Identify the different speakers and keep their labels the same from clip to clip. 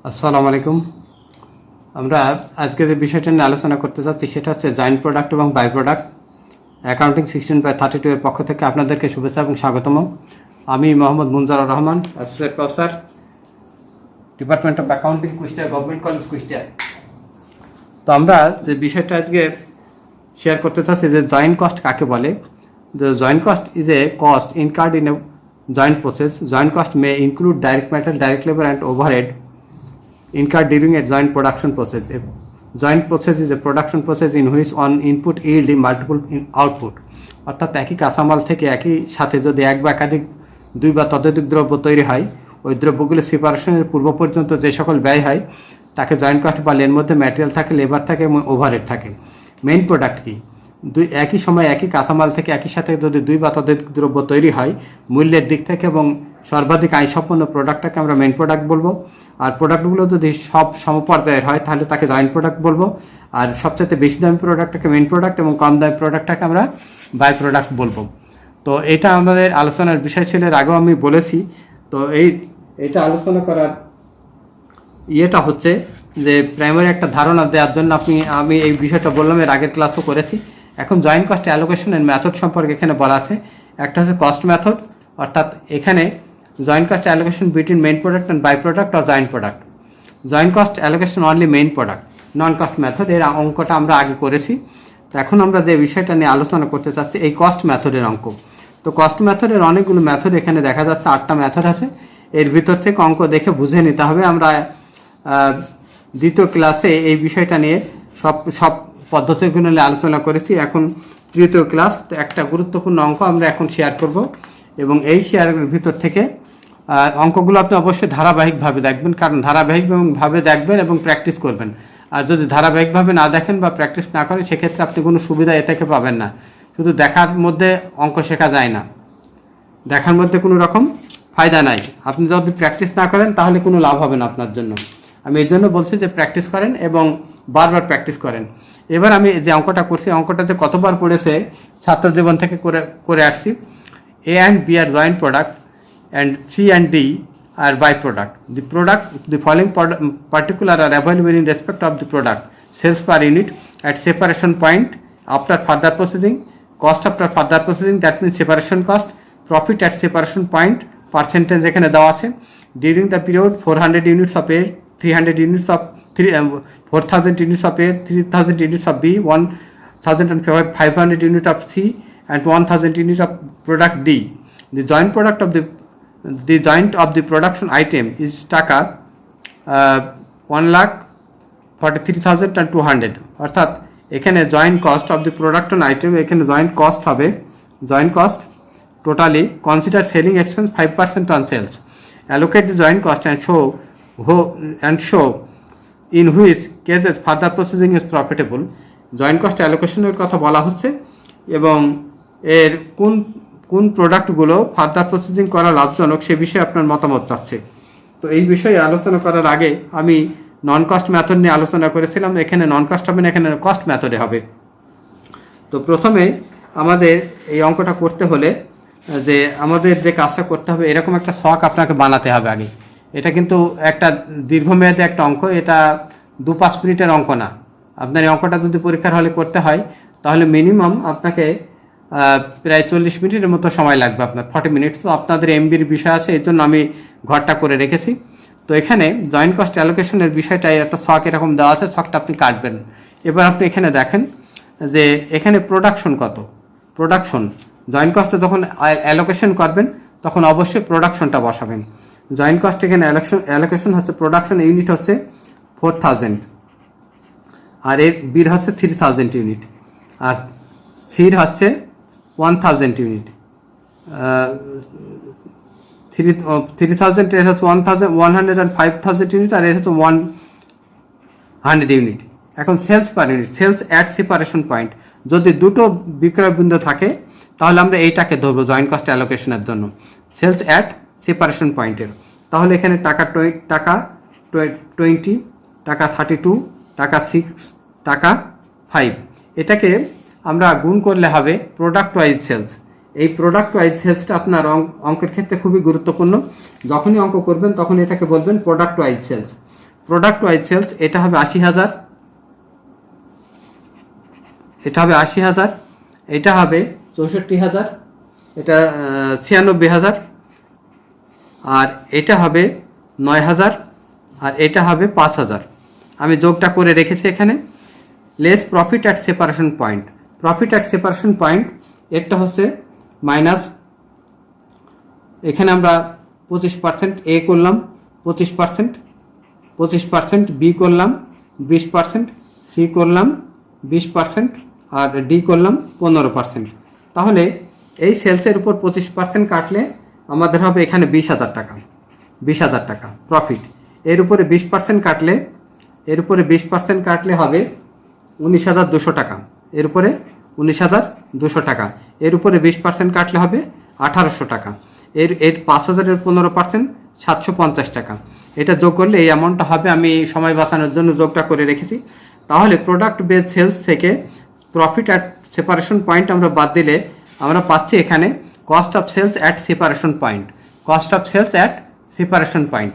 Speaker 1: আসসালামু আলাইকুম। আমরা আজকে যে বিষয়টা নিয়ে আলোচনা করতে চাচ্ছি সেটা হচ্ছে জয়েন্ট প্রোডাক্ট এবং বাই প্রোডাক্ট। অ্যাকাউন্টিং 16/32 এর পক্ষ থেকে আপনাদেরকে শুভেচ্ছা এবং স্বাগতম। আমি Mohammad Munzarur Rahman, associate professor, department of accounting, Kushtia government college, Kushtia. তো আমরা যে বিষয়টা আজকে শেয়ার করতে চাচ্ছি যে জয়েন্ট কস্ট কাকে বলে। The joint cost is a cost incurred in a joint process. Joint cost may include direct material, direct labor and overhead incurred during a joint production process. A joint process is a production process in which one input yield multiple output. অর্থাৎ একই কাঁচামাল থেকে একই সাথে যদি এক বা একাধিক দুই বা ততোধিক দ্রব্য তৈরি হয়, ওই দ্রব্যগুলো সেপারেশনের পূর্ব পর্যন্ত যে সকল ব্যয় হয় তাকে জয়েন্ট কস্ট বলে। এর মধ্যে ম্যাটেরিয়াল থাকে, লেবার থাকে এবং ওভারহেড থাকে। মেইন প্রোডাক্ট কি? একই সময় একই কাঁচামাল থেকে একই সাথে যদি দুই বা ততোধিক দ্রব্য তৈরি হয় মূল্যের দিক থেকে এবং সর্বাধিক আয়সম্পন্ন প্রোডাক্টটাকে আমরা মেইন প্রোডাক্ট বলবো। আর প্রোডাক্টগুলো যদি সব সমপর্যায়ের হয় তাহলে তাকে জয়েন্ট প্রোডাক্ট বলবো। আর সবচেয়ে বেশি দামি প্রোডাক্টটাকে মেইন প্রোডাক্ট এবং কম দামি প্রোডাক্টটাকে আমরা বাই প্রোডাক্ট বলবো। তো এটা আমাদের আলোচনার বিষয় ছিল, এর আগেও আমি বলেছি। তো এটা আলোচনা করার ইয়েটা হচ্ছে যে প্রাইমারি একটা ধারণা দেওয়ার জন্য আমি এই বিষয়টা বললাম, এর আগের ক্লাসও করেছি। এখন জয়েন্ট কস্ট অ্যালোকেশনের মেথড সম্পর্কে এখানে বলা আছে। একটা হচ্ছে কস্ট মেথড, অর্থাৎ এখানে joint cost allocation between main product and by product or joint product. Joint cost allocation only main product, non cost method. এর অঙ্কটা আমরা আগে করেছি। তো এখন আমরা যে বিষয়টা নিয়ে আলোচনা করতে চাচ্ছি এই কস্ট মেথডের অঙ্ক। তো কস্ট মেথডের অনেকগুলো মেথড এখানে দেখা যাচ্ছে, 8টা মেথড আছে। এর ভিতর থেকে অঙ্ক দেখে বুঝে নিতে হবে। আমরা দ্বিতীয় ক্লাসে এই বিষয়টা নিয়ে সব পদ্ধতিগুলো নিয়ে আলোচনা করেছি। এখন তৃতীয় ক্লাস, তো একটা গুরুত্বপূর্ণ অঙ্ক আমরা এখন শেয়ার করব এবং এই শেয়ারের ভিতর থেকে অঙ্কগুলো আপনি অবশ্যই ধারাবাহিকভাবে দেখবেন, কারণ ধারাবাহিকভাবে দেখবেন এবং প্র্যাকটিস করবেন। আর যদি ধারাবাহিকভাবে না দেখেন বা প্র্যাকটিস না করেন সেক্ষেত্রে আপনি কোনো সুবিধা এ থেকে পাবেন না। শুধু দেখার মধ্যে অঙ্ক শেখা যায় না, দেখার মধ্যে কোনো রকম ফায়দা নাই। আপনি যদি প্র্যাকটিস না করেন তাহলে কোনো লাভ হবে না আপনার জন্য। আমি এই জন্য বলছি যে প্র্যাকটিস করেন এবং বারবার প্র্যাকটিস করেন। এবার আমি যে অঙ্কটা করছি, অঙ্কটা যে কতবার পড়েছে ছাত্র জীবন থেকে করে আসছি। A and B are joint product and C and D are byproduct. The following particular are available in respect of the product: sales per unit at separation point after further processing, cost after further processing, that means separation cost, profit at separation point, percentage এখানে দেওয়া আছে। During the period 400 units of A, 300 units of 4,000 units of A, 3,000 units of B, 1,500 units of C, and 1,000 units of product D. The joint product of the production item is টাকা 1,43,200। অর্থাৎ এখানে joint cost of the production item, এখানে joint cost হবে, joint cost totally consider selling expense 5% on sales. Allocate the joint cost and show in which cases further processing is profitable. Joint cost অ্যালোকেশনের কথা বলা হচ্ছে এবং এর কোন প্রোডাক্টগুলো ফার্দার প্রসেসিং করা লাভজনক সে বিষয়ে আপনার মতামত চাচ্ছে। তো এই বিষয়ে আলোচনা করার আগে আমি নন কস্ট মেথড নিয়ে আলোচনা করেছিলাম। এখানে নন কস্ট হবে না, এখানে কস্ট মেথডে হবে। তো প্রথমে আমাদের এই অঙ্কটা করতে হলে যে আমাদের যে কাজটা করতে হবে, এরকম একটা ছক আপনাকে বানাতে হবে আগে। এটা কিন্তু একটা দীর্ঘমেয়াদী একটা অঙ্ক, এটা 2-5 মিনিটের অঙ্ক না। আপনার এই অঙ্কটা যদি পরীক্ষার হলে করতে হয় তাহলে মিনিমাম আপনাকে প্রায় 40 মিনিটের মতো সময় লাগবে, আপনার 40 মিনিট। তো আপনাদের এমবির বিষয় আছে, এই জন্য আমি ঘরটা করে রেখেছি। তো এখানে জয়েন্ট কস্ট অ্যালোকেশনের বিষয়টাই একটা ছক এরকম দেওয়া আছে, ছকটা আপনি কাটবেন। এবার আপনি এখানে দেখেন যে এখানে প্রোডাকশন কত, প্রোডাকশন জয়েন্ট কস্টে যখন অ্যালোকেশন করবেন তখন অবশ্যই প্রোডাকশনটা বসাবেন। জয়েন্ট কস্ট এখানে অ্যালোকেশন হচ্ছে প্রোডাকশন ইউনিট হচ্ছে 4,000 আর এর বির হচ্ছে 3,000 ইউনিট আর সির হচ্ছে 1,000 ইউনিট। 3,000 এর হচ্ছে 1,100 আর 5,000 ইউনিট আর এর হচ্ছে 100 ইউনিট। এখন sales per unit, sales at separation point, যদি দুটো বিক্রয় বিন্দু থাকে তাহলে আমরা এইটাকে ধরবো জয়েন্ট কস্ট অ্যালোকেশনের জন্য, সেলস অ্যাট সেপারেশন পয়েন্টের। তাহলে এখানে টাকা 20, টাকা 32, টাকা 6, টাকা 5, এটাকে আমরা গুণ করলে হবে প্রোডাক্ট ওয়াইজ সেলস। এই প্রোডাক্ট ওয়াইজ সেলসটা আপনার অঙ্কের ক্ষেত্রে খুবই গুরুত্বপূর্ণ। যখনই অঙ্ক করবেন তখন এটাকে বলবেন product wise sales. Product wise sales এটা হবে 80,000, এটা হবে 80,000, এটা হবে 64,000, এটা 96,000, আর এটা হবে 9,000, আর এটা হবে 5,000। আমি যোগটা করে রেখেছি এখানে। Less profit at separation point, profit at separation point এরটা হচ্ছে মাইনাস, এখানে আমরা 25% এ করলাম, 25% বি করলাম, 20% সি করলাম, 20% আর ডি করলাম 15%। তাহলে এই সেলসের উপর 25% কাটলে আমাদের হবে এখানে 20,000 টাকা, 20,000 টাকা প্রফিট। এর উপরে 20% কাটলে, এর উপরে 20% কাটলে হবে 19,200 টাকা, এর উপরে 19,200 টাকা, এর উপরে 20% কাটলে হবে 1,800 টাকা, এর 5,000-এর 15% 750 টাকা। এটা যোগ করলে এই অ্যামাউন্টটা হবে। আমি সময় বাঁচানোর জন্য যোগটা করে রেখেছি। তাহলে প্রোডাক্ট বেস সেলস থেকে প্রফিট অ্যাট সেপারেশন পয়েন্ট আমরা বাদ দিলে আমরা পাচ্ছি এখানে cost of sales at separation point, cost of sales at separation point.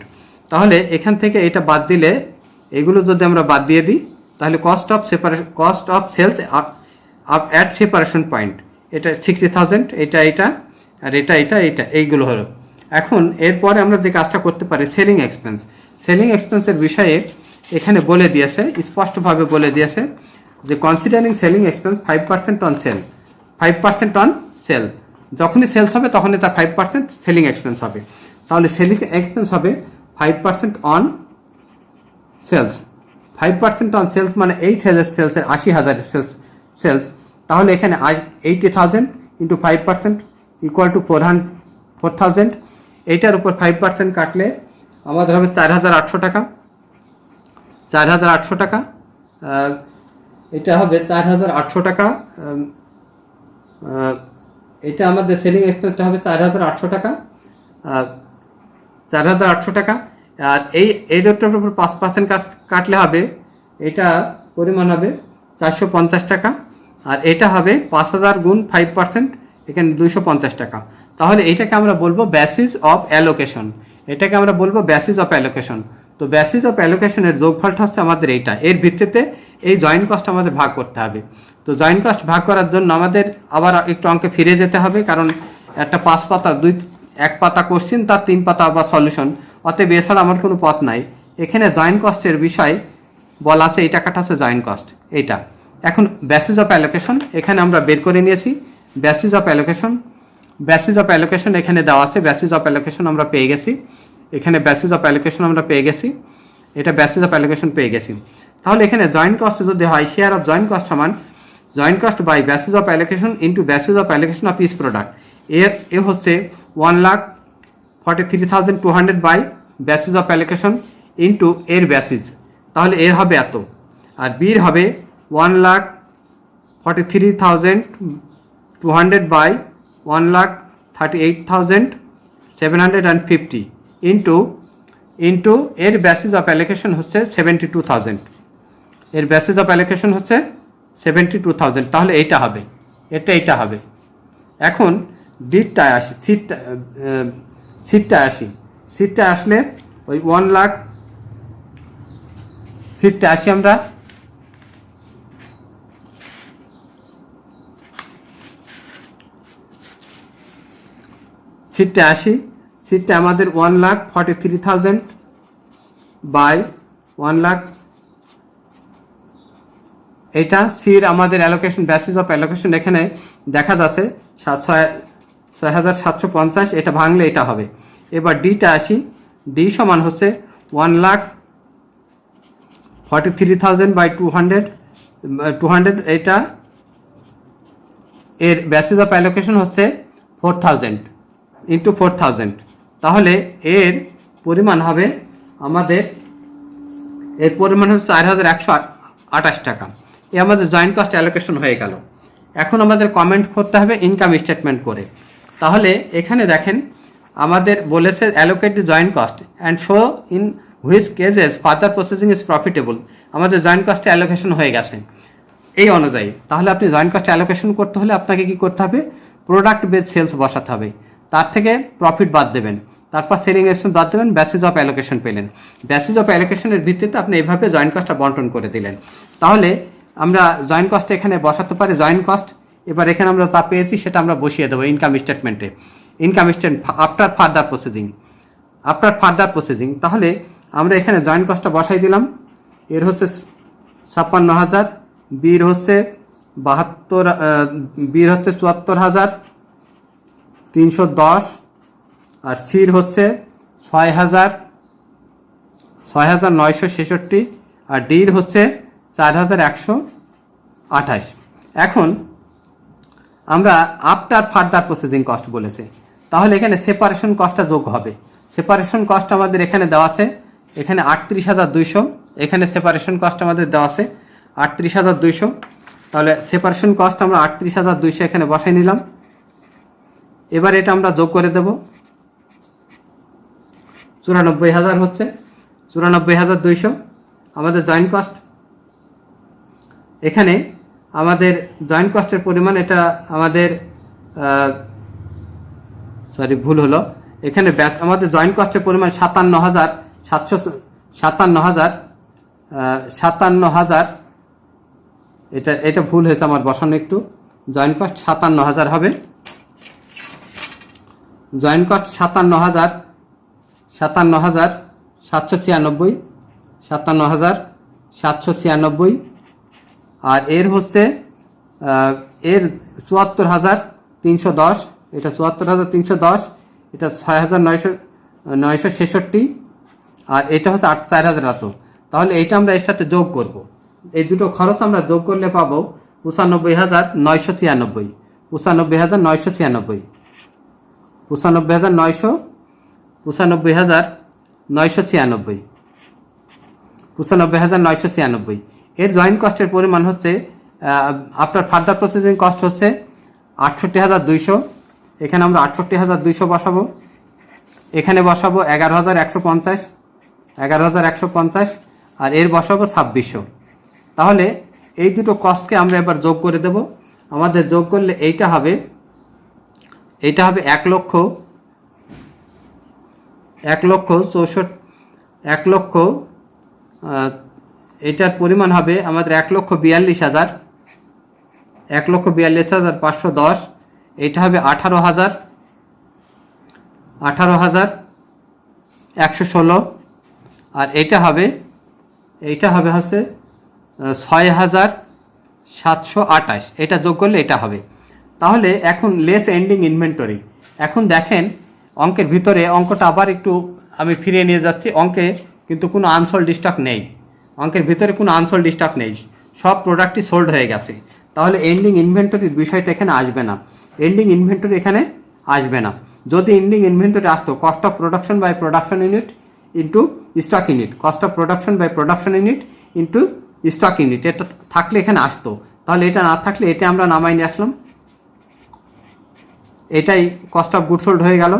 Speaker 1: তাহলে এখান থেকে এটা বাদ দিলে, এগুলো যদি আমরা বাদ দিয়ে দিই, তাহলে cost of sales at separation point এটা 60,000, এটা আর এটা এইগুলো হলো। এখন এরপরে আমরা যে কাজটা করতে পারি, সেলিং এক্সপেন্স। সেলিং এক্সপেন্সের বিষয়ে এখানে বলে দিয়েছে, স্পষ্টভাবে বলে দিয়েছে যে considering selling expense 5% on sell, 5% on sell. যখনই সেলস হবে তখনই তার 5% সেলিং এক্সপেন্স হবে। তাহলে সেলিং এক্সপেন্স হবে 5% অন সেলস। 5% অন সেলস মানে এই সেলসের 80,000 সেলস। তাহলে এখানে 80,000 ইন্টু 5% ইকুয়াল টু 4,000। এইটার উপর 5% কাটলে আমাদের হবে 4,800 টাকা, 4,800 টাকা। এটা হবে 4,800 টাকা। এটা আমাদের সেলিং এক্সপেন্সটা হবে 4,800 টাকা, 4,800 টাকা। আর এই রেটটার উপর 5% কাটলে হবে, এটা পরিমাণ হবে 450 টাকা। আর এটা হবে 5,000 গুণ 5%, এখানে 250 টাকা। তাহলে এটাকে আমরা বলবো বেসিস অফ অ্যালোকেশন, এটাকে আমরা বলবো বেসিস অফ অ্যালোকেশন। তো বেসিস অফ অ্যালোকেশনের যোগফলটা হচ্ছে আমাদের এইটা। এর ভিত্তিতে এই জয়েন্ট কস্ট আমাদের ভাগ করতে হবে। তো জয়েন্ট কস্ট ভাগ করার জন্য আমাদের আবার একটু অঙ্কে ফিরে যেতে হবে, কারণ একটা 5 পাতা 1 পাতা কোশ্চিন, তার 3 পাতা আবার সলিউশন, অতএব এছাড়া আমার কোনো পথ নাই। এখানে জয়েন্ট কস্টের বিষয় বলা আছে, এই টাকাটা হচ্ছে জয়েন্ট কস্ট এইটা। এখন বেসিস অফ অ্যালোকেশন এখানে আমরা বের করে নিয়েছি। বেসিস অফ অ্যালোকেশন এখানে দেওয়া আছে। বেসিস অফ অ্যালোকেশন আমরা পেয়ে গেছি, এখানে বেসিস অফ অ্যালোকেশন আমরা পেয়ে গেছি, এটা বেসিস অফ অ্যালোকেশন পেয়ে গেছি। তাহলে এখানে জয়েন্ট কস্ট যদি হয়, শেয়ার অফ জয়েন্ট কস্ট সমান joint cost by basis of allocation into basis of allocation of each product. A হচ্ছে 1,43,200 by basis of allocation into এর বেসিস। তাহলে এর হবে এত, আর বির হবে 1,43,200 বাই 1,38,750 ইন্টু এর বেসিস অফ অ্যালোকেশন হচ্ছে 72,000, এর বেসিস অফ অ্যালোকেশন হচ্ছে 72,000। তাহলে এইটা হবে, এইটা হবে। এখন ডিটটায় আসি, সিটটা আসলে ওই 1 লাখ, সিটটা আসি আমরা, সিটটা আমাদের 1,43,000 বাই 1 লাখ, এটা সির আমাদের অ্যালোকেশন, বেসিস অফ অ্যালোকেশন এখানে দেখা যাচ্ছে 6,750, এটা ভাঙলে এটা হবে। এবার ডিটা আসি, ডি সমান হচ্ছে 1,43,000 বাই 200, এটা এর বেসিস অফ অ্যালোকেশন হচ্ছে 4,000 ইন্টু 4,000। তাহলে এর পরিমাণ হবে আমাদের, এর পরিমাণ হচ্ছে 4,128 টাকা। এ আমাদের জয়েন্ট কস্ট অ্যালোকেশন হয়ে গেল। এখন আমাদের কমেন্ট করতে হবে ইনকাম স্টেটমেন্ট করে। তাহলে এখানে দেখেন আমাদের বলেছে allocate the joint cost and show in which cases further processing is profitable. আমাদের জয়েন্ট কস্টে অ্যালোকেশন হয়ে গেছে এই অনুযায়ী। তাহলে আপনি জয়েন্ট কস্ট অ্যালোকেশন করতে হলে আপনাকে কি করতে হবে, প্রোডাক্ট বেস সেলস বসাতে হবে, তার থেকে প্রফিট বাদ দেবেন। তারপর সেলিং এক্সপেন্স বাদ দেবেন, বেসিস অফ অ্যালোকেশন পেলেন। বেসিস অফ অ্যালোকেশনের ভিত্তিতে আপনি এইভাবে জয়েন্ট কস্টটা বন্টন করে দিলেন। তাহলে আমরা জয়েন্ট কস্ট এখানে বসাতে পারি, জয়েন্ট কস্ট। এবার এখানে আমরা যা পেয়েছি সেটা আমরা বসিয়ে দেবো ইনকাম স্টেটমেন্টে। Income statement after further processing. তাহলে আমরা এখানে জয়েন্ট কস্টটা বসাই দিলাম। এর হচ্ছে 56,000, বির হচ্ছে 74,310, আর সির হচ্ছে 6,966, আর ডির হচ্ছে 4,128। এখন আমরা আফটার ফার্দার প্রসেসিং কস্ট বলেছে, তাহলে এখানে সেপারেশন কস্টটা যোগ হবে। সেপারেশন কস্ট আমাদের এখানে দেওয়া আছে, এখানে 38,200, এখানে সেপারেশন কস্ট আমাদের দেওয়া আছে 38,200। তাহলে সেপারেশন কস্ট আমরা 38,200 এখানে বসাই নিলাম। এবার এটা আমরা যোগ করে দেব, 94,000 হচ্ছে 94,200 আমাদের জয়েন্ট কস্ট। এখানে আমাদের জয়েন্ট কস্টের পরিমাণ, এটা আমাদের ভুল হলো, এখানে আমাদের জয়েন্ট কস্টের পরিমাণ 57,000, এটা ভুল হয়েছে আমার বসানো একটু। জয়েন্ট কস্ট 57,000 হবে। জয়েন্ট কস্ট 57,796, আর এর হচ্ছে এর 74,310, এটা 74,310, এটা 6,966, আর এটা হচ্ছে 4,000 এত। তাহলে এইটা আমরা এর সাথে যোগ করব। এই দুটো খরচ আমরা যোগ করলে পাবো 95,996, 95,996, 95,996। এর জয়েন্ট কস্টের পরিমাণ হচ্ছে আফটার ফার্দার প্রসেসিং কস্ট হচ্ছে 68,200। এখানে আমরা 68,200 বসাবো। এখানে বসাবো 11,150, আর এর বসাবো 2,600। তাহলে এই দুটো কস্টকে আমরা এবার যোগ করে দেব। আমাদের যোগ করলে এইটা হবে 1,64,00,000, এটার পরিমাণ হবে আমাদের 1,42,000, 1,42,510। এইটা হবে 18,116, আর এইটা হবে হচ্ছে 6,728। এটা যোগ করলে এটা হবে। তাহলে এখন লেস এন্ডিং ইনভেন্টরি। এখন দেখেন অঙ্কের ভিতরে, অঙ্কটা আবার একটু আমি ফিরিয়ে নিয়ে যাচ্ছি। অঙ্কে কিন্তু কোনো আনসোল্ড স্টক নেই, অঙ্কের ভিতরে কোনো আনসোল্ড স্টক নেই, সব প্রোডাক্টই সোল্ড হয়ে গেছে। তাহলে এন্ডিং ইনভেন্টরির বিষয়টা এখানে আসবে না, এন্ডিং ইনভেন্টরি এখানে আসবে না। যদি এন্ডিং ইনভেন্টরি আসতো cost of production by production unit into stock unit, cost of production by production unit into stock unit, এটা থাকলে এখানে আসতো। তাহলে এটা না থাকলে এটা আমরা নামাই নিয়ে আসলাম, এটাই কস্ট অফ গুড সোল্ড হয়ে গেল।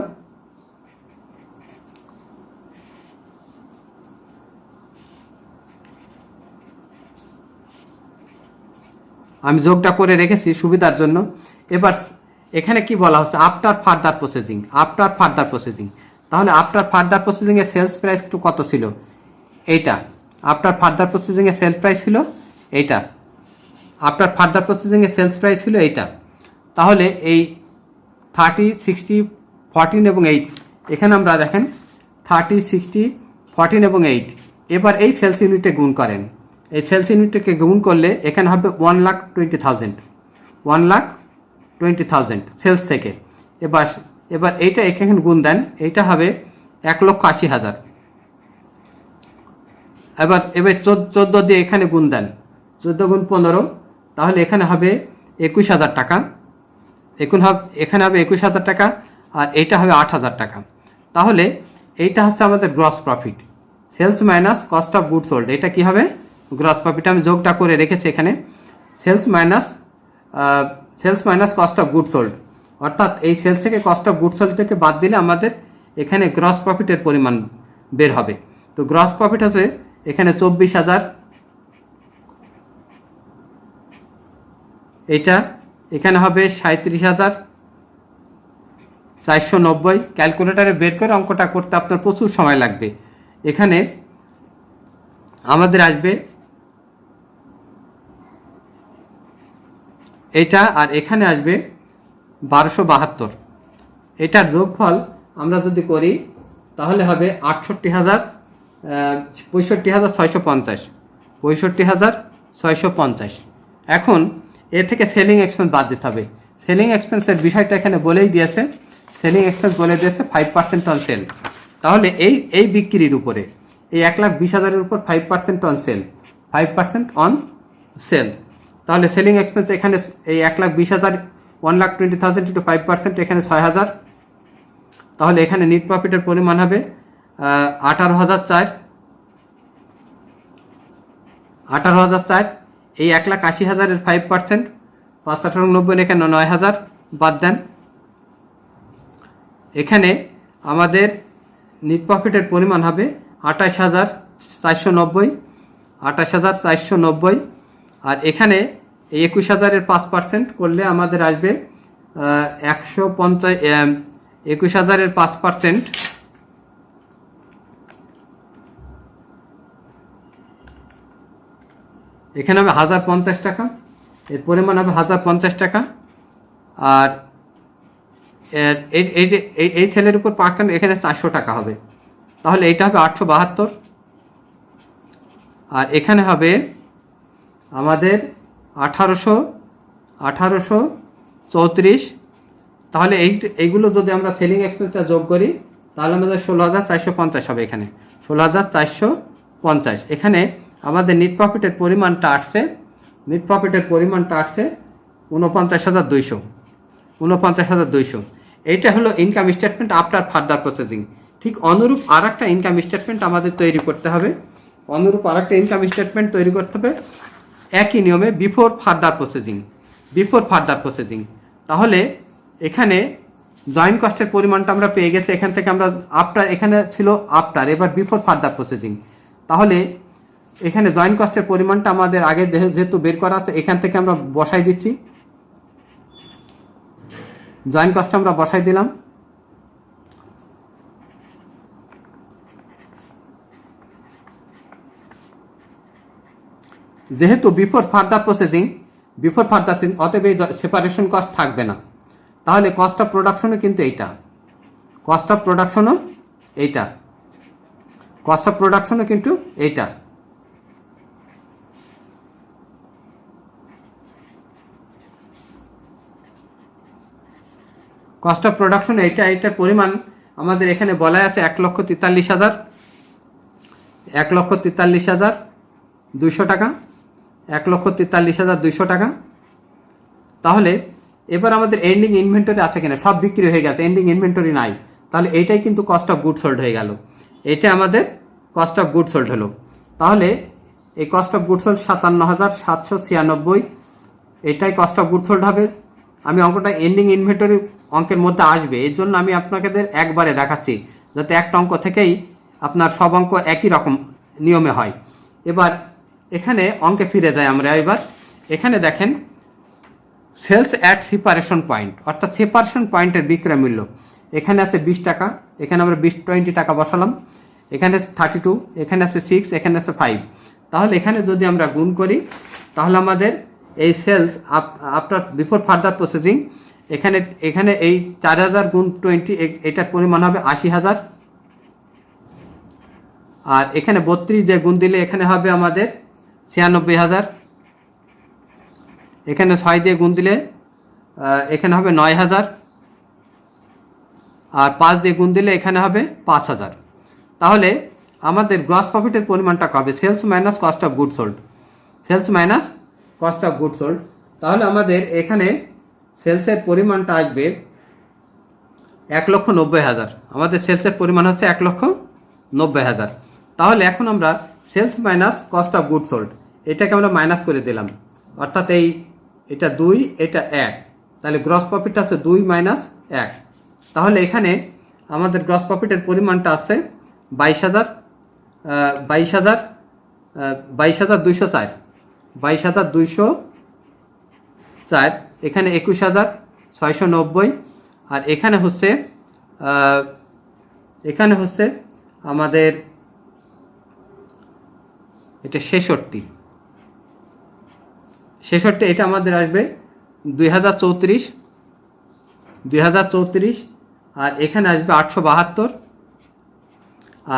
Speaker 1: আমি যোগটা করে রেখেছি সুবিধার জন্য। এবার এখানে কি বলা হচ্ছে, আফটার ফার্দার প্রসেসিং। তাহলে আফটার ফার্দার প্রসেসিং এর সেলস প্রাইস একটু কত ছিল, এইটা আফটার ফার্দার প্রসেসিং এর সেলস প্রাইস ছিল এইটা, আফটার ফার্দার প্রসেসিং এর সেলস প্রাইস ছিল এইটা। তাহলে এই 30, 60, 14 এবং 8, এখানে আমরা দেখেন 30, 60, 14 এবং 8। এবার এই সেলস ইউনিটে গুণ করেন, এই সেলস ইউনিটকে গুণ করলে এখানে হবে 1,20,000 সেলস থেকে। এবার এইটা এখানে গুণ দেন, এইটা হবে 1,80,000। এবার 14 দিয়ে এখানে গুণ দেন, 14 গুণ 15, তাহলে এখানে হবে 21,000 টাকা। এখানে হবে 21,000 টাকা, আর এইটা হবে 8,000 টাকা। তাহলে এইটা হচ্ছে আমাদের gross profit, sales minus cost of good sold. এটা কি হবে, গ্রস প্রফিট। আমি যোগটা করে রেখেছি এখানে, sales minus cost of good sold, অর্থাৎ এই সেলস থেকে কস্ট অফ গুড সোল্ড থেকে বাদ দিলে আমাদের এখানে গ্রস প্রফিটের পরিমাণ বের হবে। তো গ্রস প্রফিট হবে এখানে 24,000, এইটা এখানে হবে 37,000, 490। ক্যালকুলেটারে বের করে অঙ্কটা করতে আপনার প্রচুর সময় লাগবে। এখানে আমাদের আসবে এটা, আর এখানে আসবে 1272। এটার যোগফল আমরা যদি করি তাহলে হবে 65,650। 65,650। এখন এ থেকে সেলিং এক্সপেন্স বাদ দিতে হবে। সেলিং এক্সপেন্সের বিষয়টা এখানে বলেই দিয়েছে। সেলিং এক্সপেন্স বলে দিয়েছে 5% অন সেল। তাহলে এই বিক্রির উপরে, এই 1,20,000-এর উপর 5% অন সেল, 5% অন সেল। তাহলে সেলিং এক্সপেন্স এখানে এই 1,20,000, 1,20,000 × 5%, এখানে 6,000। তাহলে এখানে নেট প্রফিটের পরিমাণ হবে 18,004। 18,004। এই 1,80,000-এর 5%, 5,18,90, এখানে 9,000 বাদ দেন। এখানে আমাদের নেট প্রফিটের পরিমাণ হবে 28,490। 28,490। আর এখানে এই 21,000-এর 5% করলে আমাদের আসবে 150। 21,000-এর 5% এখানে হবে 1,050 টাকা। এর পরিমাণ হবে 1,050 টাকা। আর এই ছেলের উপর পার্সেন্ট এখানে 400 টাকা হবে। তাহলে এইটা হবে 872। আর এখানে হবে আমাদের 1834। তাহলে এইগুলো যদি আমরা সেলিং এক্সপেন্সটা যোগ করি তাহলে আমাদের 16,450 হবে। এখানে 16,450। এখানে আমাদের নেট প্রফিটের পরিমাণটা আসছে, 49,200। 49,200। এইটা হলো income statement after further processing. ঠিক অনুরূপ আর একটা ইনকাম স্টেটমেন্ট আমাদের তৈরি করতে হবে। একই নিয়মে বিফোর ফার্দার প্রসেসিং। তাহলে এখানে জয়েন্ট কস্টের পরিমাণটা আমরা পেয়ে গেছি। এখান থেকে আমরা আফটার, এখানে ছিল আফটার, এবার বিফোর ফার্দার প্রসেসিং। তাহলে এখানে জয়েন্ট কস্টের পরিমাণটা আমাদের আগে যেহেতু বের করা আছে, এখান থেকে আমরা বসাই দিচ্ছি। জয়েন্ট কস্ট আমরা বসাই দিলাম। যেহেতু বিফোর ফার্দার প্রসেসিং, অতএব এই সেপারেশন কস্ট থাকবে না। তাহলে কস্ট অফ প্রোডাকশনও কিন্তু এইটা, কস্ট অফ প্রোডাকশনও কিন্তু এইটা। কস্ট অফ প্রোডাকশন এইটার পরিমাণ আমাদের এখানে বলা আছে 1,43,000। 1,43,200 টাকা। 1,43,200 টাকা। তাহলে এবার আমাদের এন্ডিং ইনভেন্টরি আছে কিনা, সব বিক্রি হয়ে গেছে, এন্ডিং ইনভেন্টরি নাই। তাহলে এইটাই কিন্তু কস্ট অফ গুড সোল্ড হয়ে গেল। এটা আমাদের কস্ট অফ গুড সোল্ড হলো। তাহলে এই কস্ট অফ গুড সোল্ড 57,796, এটাই কস্ট অফ গুড সোল্ড হবে। আমি অঙ্কটা এন্ডিং ইনভেন্টরি অঙ্কের মধ্যে আসবে, এর জন্য আমি আপনাদের একবারে দেখাচ্ছি, যাতে একটা অঙ্ক থেকেই আপনার সব অঙ্ক একই রকম নিয়মে হয়। এবার এখানে অঙ্কে ফিরে যাই আমরা। এবার এখানে দেখেন সেলস অ্যাট সেপারেশন পয়েন্ট, অর্থাৎ সেপারেশন পয়েন্টের বিক্রয় মূল্য এখানে আছে 20 টাকা। এখানে আমরা 20 টাকা বসালাম। এখানে আছে 32, এখানে আছে 6, এখানে আছে 5। তাহলে এখানে যদি আমরা গুণ করি তাহলে আমাদের এই sales after before further processing, এখানে এই 4,000 গুণ 20, এটার পরিমাণ হবে 80,000। আর এখানে 32 দিয়ে গুণ দিলে এখানে হবে আমাদের 96,000। এখানে 6 দিয়ে গুণ দিলে এখানে হবে 9,000। আর 5 দিয়ে গুণ দিলে এখানে হবে 5,000। তাহলে আমাদের গ্রস প্রফিটের পরিমাণটা হবে sales minus cost of good sold. তাহলে আমাদের এখানে সেলসের পরিমাণটা আসবে 1,90,000। আমাদের সেলসের পরিমাণ হচ্ছে 1,90,000। তাহলে এখন আমরা sales minus cost of good sold এটাকে আমরা মাইনাস করে দিলাম, অর্থাৎ এটা 2, এটা 1। তাহলে গ্রস প্রফিট আছে 2 মাইনাস 1। তাহলে এখানে আমাদের গ্রস প্রফিটের পরিমাণটা আছে 22,204। 22,204। এখানে 21,690। আর এখানে হচ্ছে এখানে হচ্ছে আমাদের এটা 66, এটা আমাদের আসবে 2034, আর এখানে আসবে 872,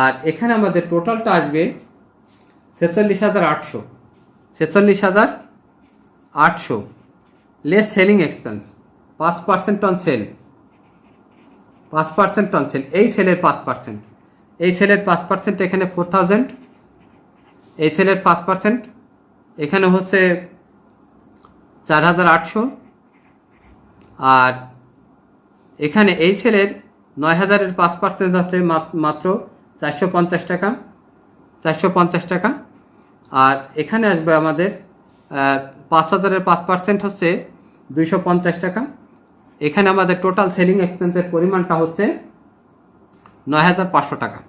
Speaker 1: আর এখানে আমাদের টোটালটা আসবে 46,800, less selling expense, 5% on sell, 5% on sell, এই সেলের 5%, এই সেলের 5% এখানে 4000, এই সেলের 5% এখানে হচ্ছে 4800, আর এখানে এই সেলের 9000-এর 5% হচ্ছে মাত্র 450 টাকা, 450 টাকা, আর এখানে আসবে আমাদের 5000-এর 5% হচ্ছে 250 টাকা। এখানে আমাদের টোটাল সেলিং এক্সপেন্সের পরিমাণটা হচ্ছে 9500 টাকা,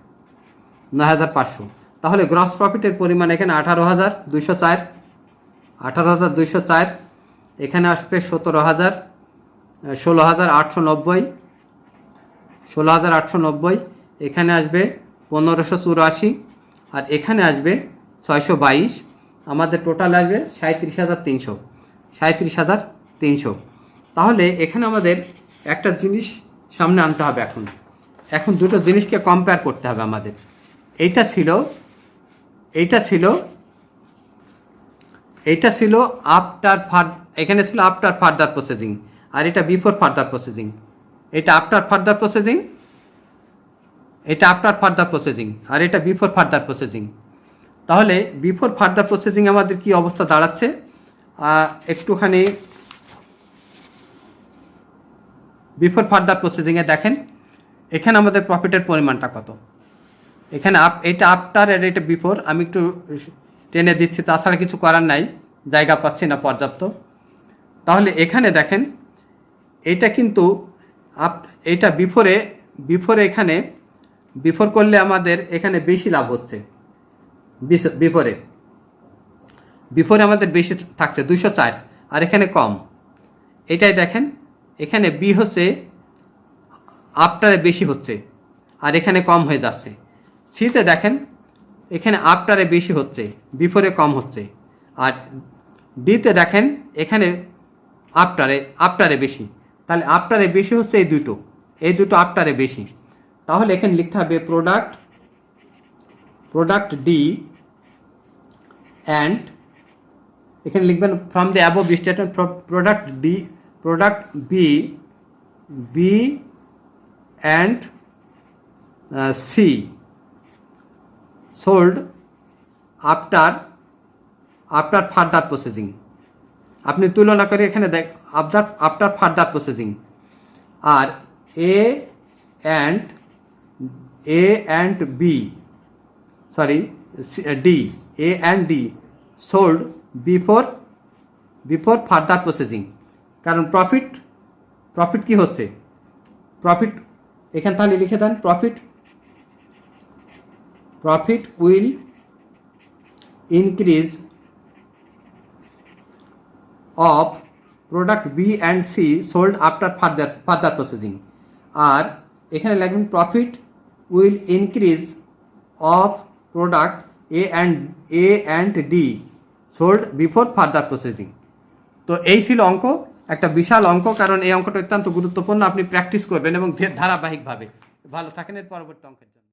Speaker 1: 9500। তাহলে গ্রস প্রফিটের পরিমাণ এখানে 18,204, 18,204, এখানে আসবে 17,000, 16,890, 16,890, এখানে আসবে 1584, আর এখানে আসবে 622, আমাদের টোটাল আসবে 37,300, 37,300। তাহলে এখানে আমাদের একটা জিনিস সামনে আনতে হবে, এখন দুটো জিনিসকে কম্পেয়ার করতে হবে আমাদের। এইটা ছিল আফটার এখানে ছিল আফটার ফার্দার প্রসেসিং, আর এটা বিফোর ফার্দার প্রসেসিং। এটা আফটার ফার্দার প্রসেসিং, আর এটা বিফোর ফার্দার প্রসেসিং। তাহলে বিফোর ফার্দার প্রসেসিং আমাদের কি অবস্থা দাঁড়াচ্ছে, একটুখানি বিফোর ফার্দার প্রসেসিংয়ে দেখেন এখানে আমাদের প্রফিটের পরিমাণটা কত। এখানে এটা আফটার আর এটা বিফোর, আমি একটু টেনে দিচ্ছি, তাছাড়া কিছু করার নাই, জায়গা পাচ্ছি না পর্যাপ্ত। তাহলে এখানে দেখেন এটা কিন্তু এটা বিফোরে এখানে বিফোর করলে আমাদের এখানে বেশি লাভ হচ্ছে, বিফোরে আমাদের বেশি থাকছে 204, আর এখানে কম। এটাই দেখেন এখানে বি হচ্ছে আফটারে বেশি হচ্ছে, আর এখানে কম হয়ে যাচ্ছে। সিতে দেখেন এখানে আফটারে বেশি হচ্ছে, বিফোরে কম হচ্ছে, আর ডিতে দেখেন এখানে আফটারে বেশি। তাহলে আফটারে বেশি হচ্ছে এই দুটো আফটারে বেশি। তাহলে এখানে লিখতে হবে প্রোডাক্ট ডি, অ্যান্ড এখানে লিখবেন from the above statement product B and C sold after further processing. আপনি তুলনা করে এখানে আফটার ফার্দার প্রসেসিং, আর A and B sold before further processing. কারণ প্রফিট কি হচ্ছে, প্রফিট এখানে তাহলে লিখে দেন profit will increase of product B and C sold after further processing. আর এখানে লিখবেন profit will increase of product A and D sold before further processing. তো এই ছিল অঙ্ক, একটা বিশাল অঙ্ক, কারণ এই অঙ্কটা অত্যন্ত গুরুত্বপূর্ণ। আপনি প্র্যাকটিস করবেন এবং ধারাবাহিকভাবে। ভালো থাকেন এর পরবর্তী অঙ্কের জন্য।